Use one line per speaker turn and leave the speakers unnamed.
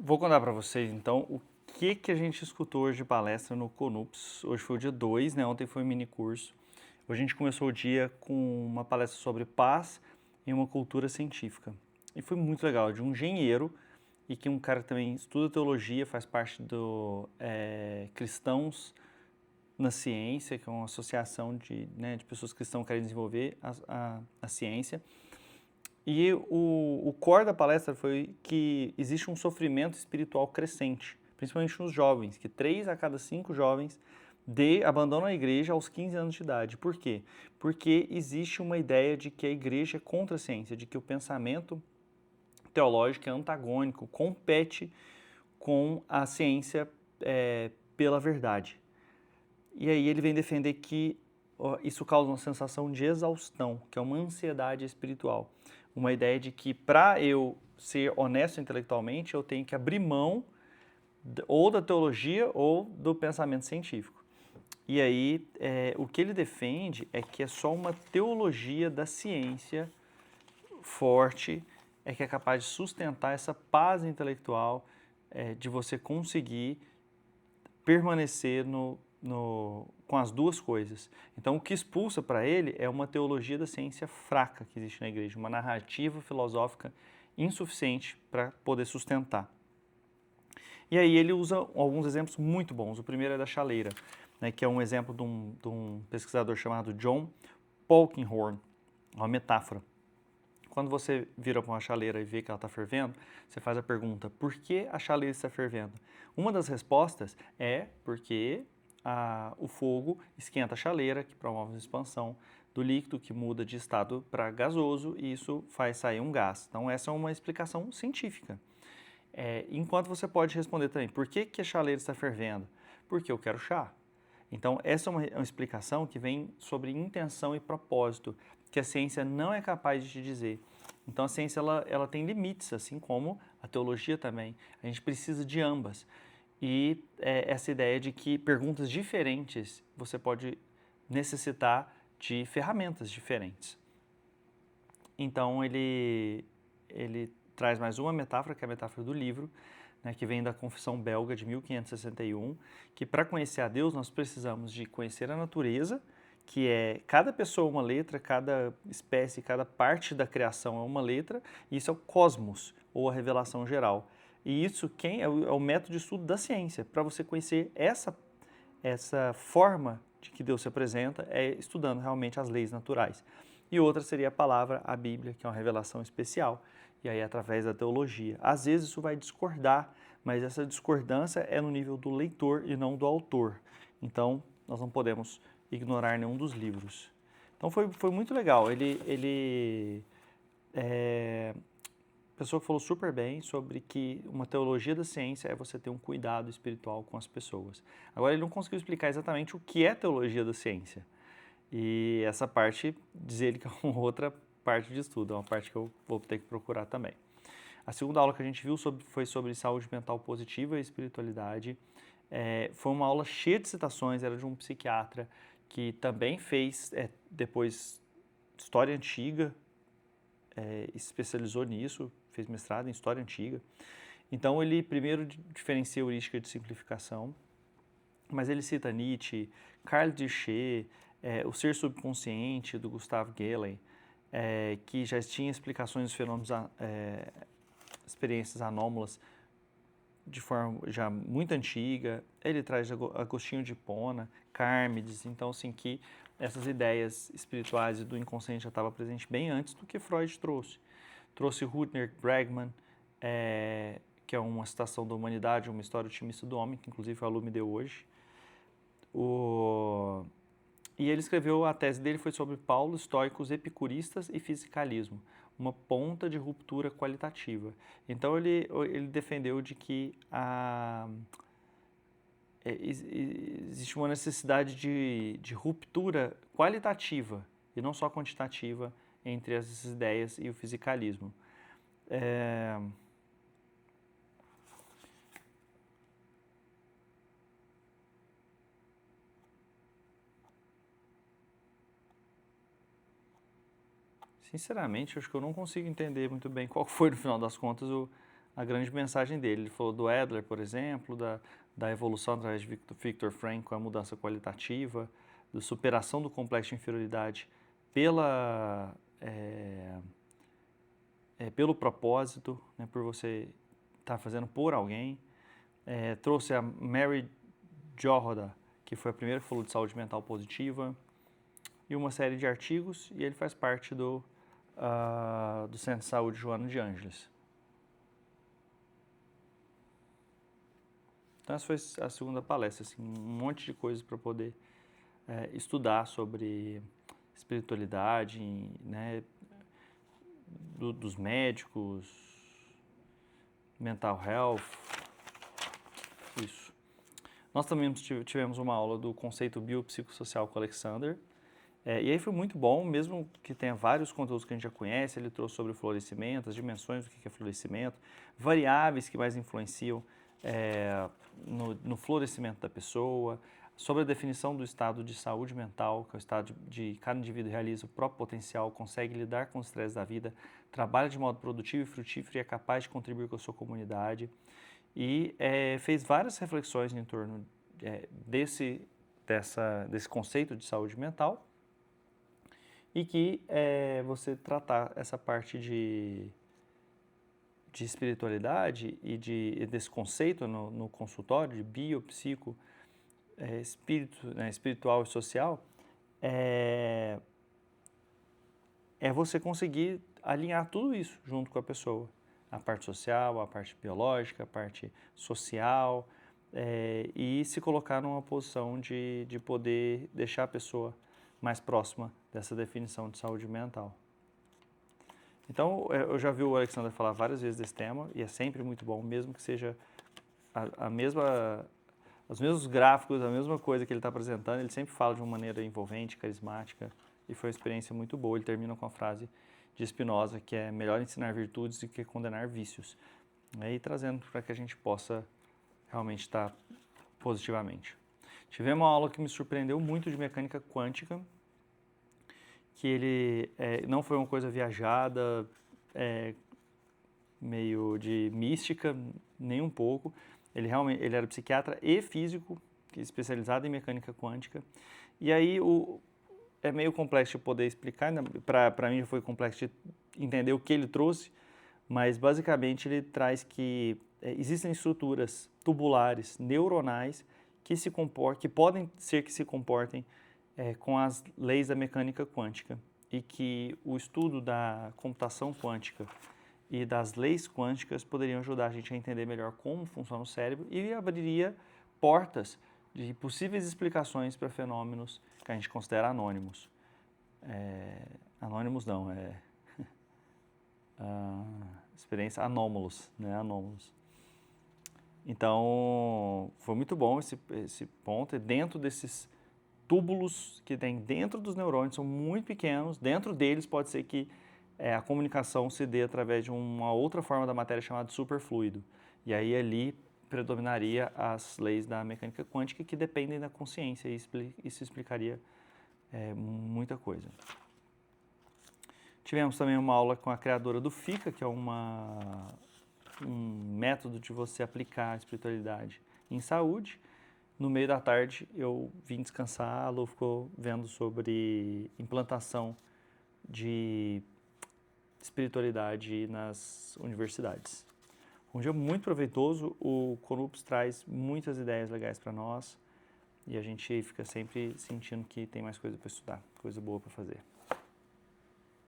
Vou contar para vocês, então, o que a gente escutou hoje de palestra no CONUPS. Hoje foi o dia 2, né? Ontem foi um mini curso. Hoje a gente começou o dia com uma palestra sobre paz e uma cultura científica. E foi muito legal, de um engenheiro e que um cara que também estuda teologia, faz parte do Cristãos na Ciência, que é uma associação de pessoas que estão querendo desenvolver a ciência. E o core da palestra foi que existe um sofrimento espiritual crescente, principalmente nos jovens, que 3 a cada 5 jovens abandonam a igreja aos 15 anos de idade. Por quê? Porque existe uma ideia de que a igreja é contra a ciência, de que o pensamento teológico é antagônico, compete com a ciência pela verdade. E aí ele vem defender que isso causa uma sensação de exaustão, que é uma ansiedade espiritual. Uma ideia de que para eu ser honesto intelectualmente, eu tenho que abrir mão ou da teologia ou do pensamento científico. E aí, o que ele defende é que é só uma teologia da ciência forte é que é capaz de sustentar essa paz intelectual, de você conseguir permanecer com as duas coisas. Então, o que expulsa para ele é uma teologia da ciência fraca que existe na igreja, uma narrativa filosófica insuficiente para poder sustentar. E aí ele usa alguns exemplos muito bons. O primeiro é da chaleira, né, que é um exemplo de um pesquisador chamado John Polkinghorne, uma metáfora. Quando você vira para uma chaleira e vê que ela está fervendo, você faz a pergunta, por que a chaleira está fervendo? Uma das respostas é porque o fogo esquenta a chaleira, que promove a expansão do líquido, que muda de estado para gasoso, e isso faz sair um gás. Então, essa é uma explicação científica. Enquanto você pode responder também, por que a chaleira está fervendo? Porque eu quero chá. Então, essa é uma explicação que vem sobre intenção e propósito, que a ciência não é capaz de te dizer. Então, a ciência ela tem limites, assim como a teologia também. A gente precisa de ambas. E essa ideia de que perguntas diferentes você pode necessitar de ferramentas diferentes. Então, ele traz mais uma metáfora, que é a metáfora do livro, né, que vem da Confissão Belga de 1561, que para conhecer a Deus nós precisamos de conhecer a natureza, que é cada pessoa uma letra, cada espécie, cada parte da criação é uma letra, e isso é o cosmos, ou a revelação geral. E isso é o método de estudo da ciência, para você conhecer essa forma de que Deus se apresenta, é estudando realmente as leis naturais. E outra seria a palavra, a Bíblia, que é uma revelação especial, e aí através da teologia. Às vezes isso vai discordar, mas essa discordância é no nível do leitor e não do autor. Então, nós não podemos ignorar nenhum dos livros. Então foi muito legal. A pessoa falou super bem sobre que uma teologia da ciência é você ter um cuidado espiritual com as pessoas. Agora, ele não conseguiu explicar exatamente o que é teologia da ciência. E essa parte, diz ele que é uma outra parte de estudo, é uma parte que eu vou ter que procurar também. A segunda aula que a gente viu foi sobre saúde mental positiva e espiritualidade. Foi uma aula cheia de citações, era de um psiquiatra que também fez depois história antiga, se especializou nisso, fez mestrado em história antiga. Então ele primeiro diferencia a heurística de simplificação, mas ele cita Nietzsche, Carl Duché, o ser subconsciente do Gustav Gehlen, que já tinha explicações dos fenômenos, experiências anômalas de forma já muito antiga. Ele traz Agostinho de Hipona, Carmides, então assim que essas ideias espirituais e do inconsciente já estavam presentes bem antes do que Freud trouxe. Trouxe Rutger Bregman, que é uma citação da humanidade, uma história otimista do homem, que inclusive o aluno me deu hoje. E ele escreveu, a tese dele foi sobre Paulo, estoicos, epicuristas e fisicalismo, uma ponta de ruptura qualitativa. Então ele defendeu de que existe uma necessidade de ruptura qualitativa e não só quantitativa entre essas ideias e o fisicalismo. Sinceramente, acho que eu não consigo entender muito bem qual foi, no final das contas, a grande mensagem dele. Ele falou do Adler, por exemplo, da evolução através de Viktor Frankl, com a mudança qualitativa, da superação do complexo de inferioridade pelo propósito, né, por você estar fazendo por alguém. Trouxe a Mary Jorda, que foi a primeira que falou de saúde mental positiva, e uma série de artigos, e ele faz parte do Centro de Saúde Joana de Ângeles. Então essa foi a segunda palestra, assim, um monte de coisas para poder estudar sobre espiritualidade, né, dos médicos, mental health, isso. Nós também tivemos uma aula do conceito biopsicossocial com o Alexander, e aí foi muito bom, mesmo que tenha vários conteúdos que a gente já conhece. Ele trouxe sobre o florescimento, as dimensões do que é florescimento, variáveis que mais influenciam no florescimento da pessoa, sobre a definição do estado de saúde mental, que é o estado de cada indivíduo realiza o próprio potencial, consegue lidar com os estresses da vida, trabalha de modo produtivo e frutífero e é capaz de contribuir com a sua comunidade. E fez várias reflexões em torno desse conceito de saúde mental, e que você tratar essa parte de espiritualidade e desse conceito no consultório, de biopsico, espírito, né, espiritual e social, é você conseguir alinhar tudo isso junto com a pessoa. A parte social, a parte biológica, a parte social, e se colocar numa posição de poder deixar a pessoa mais próxima dessa definição de saúde mental. Então, eu já vi o Alexander falar várias vezes desse tema, e é sempre muito bom, mesmo que seja os mesmos gráficos, a mesma coisa que ele está apresentando, ele sempre fala de uma maneira envolvente, carismática, e foi uma experiência muito boa. Ele termina com a frase de Spinoza, que é melhor ensinar virtudes do que condenar vícios, e trazendo para que a gente possa realmente estar positivamente. Tivemos uma aula que me surpreendeu muito de mecânica quântica, que ele não foi uma coisa viajada, meio de mística, nem um pouco. Ele era psiquiatra e físico, especializado em mecânica quântica. E aí é meio complexo de poder explicar, né? Para mim já foi complexo de entender o que ele trouxe, mas basicamente ele traz que existem estruturas tubulares, neuronais, que podem ser que se comportem com as leis da mecânica quântica, e que o estudo da computação quântica e das leis quânticas poderiam ajudar a gente a entender melhor como funciona o cérebro e abriria portas de possíveis explicações para fenômenos que a gente considera anônimos. Anônimos não, experiência anômalos, né? Anômalos. Então, foi muito bom esse ponto, e dentro desses túbulos que tem dentro dos neurônios, são muito pequenos, dentro deles pode ser que a comunicação se dê através de uma outra forma da matéria chamada superfluido. E aí ali predominaria as leis da mecânica quântica, que dependem da consciência, e isso explicaria muita coisa. Tivemos também uma aula com a criadora do FICA, que é um método de você aplicar a espiritualidade em saúde. No meio da tarde eu vim descansar, a Lu ficou vendo sobre implantação de espiritualidade nas universidades. Um dia muito proveitoso, o CONUPS traz muitas ideias legais para nós, e a gente fica sempre sentindo que tem mais coisa para estudar, coisa boa para fazer.